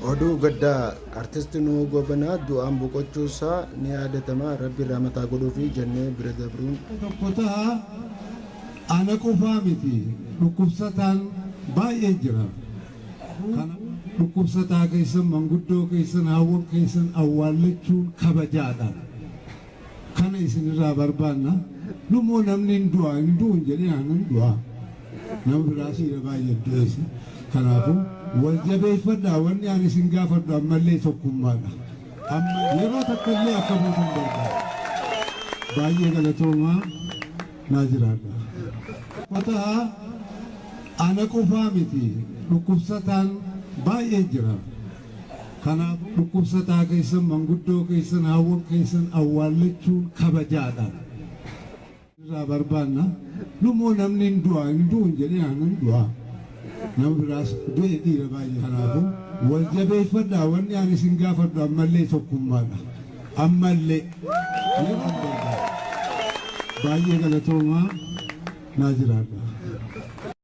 Oduu gaddaa artisti Nuhuu Gobanaa du'aan boqochuu isaa ni yaadatama. Rabbi irraa mataa godhuu fi jennee bira dabruun tokko ta'a ana qofaa miti dhukkubsataan baay'ee jira. Kana dhukkubsataa keessan manguddoo keessan hawwan keessan awwaallachuun kabajaadha. Kana isinirraa barbaanna. Lumoo namni hin du'a hin du'u hin jedhee aanan du'a. Nama biraasiidha baay'ee du'eessa. Kanaafuu wal jabeeffadhaa wanni ani isin gaafadhu ammallee tokkummaadha. Amma yeroo takkallee akka buutan barbaada. Baay'ee galatoomaa naa jiraadha. Qotaa ana qofaa miti dhukkubsataan baay'ee jira. Kanaaf dhukkubsataa keessan manguddoo keessan hawwan keessan awwaallachuun kabajaadha. Irraa barbaanna. Lumoo namni hin du'a hin du'u hin jedhee aanan du'a. Nama biraas du'e dhiira baay'ee. Kanaafuu wal jabeeffadhaa wanni ani isin gaafadhu ammallee tokkummaadha. Ammallee yeroo baay'ee galatoomaa naa jiraadha.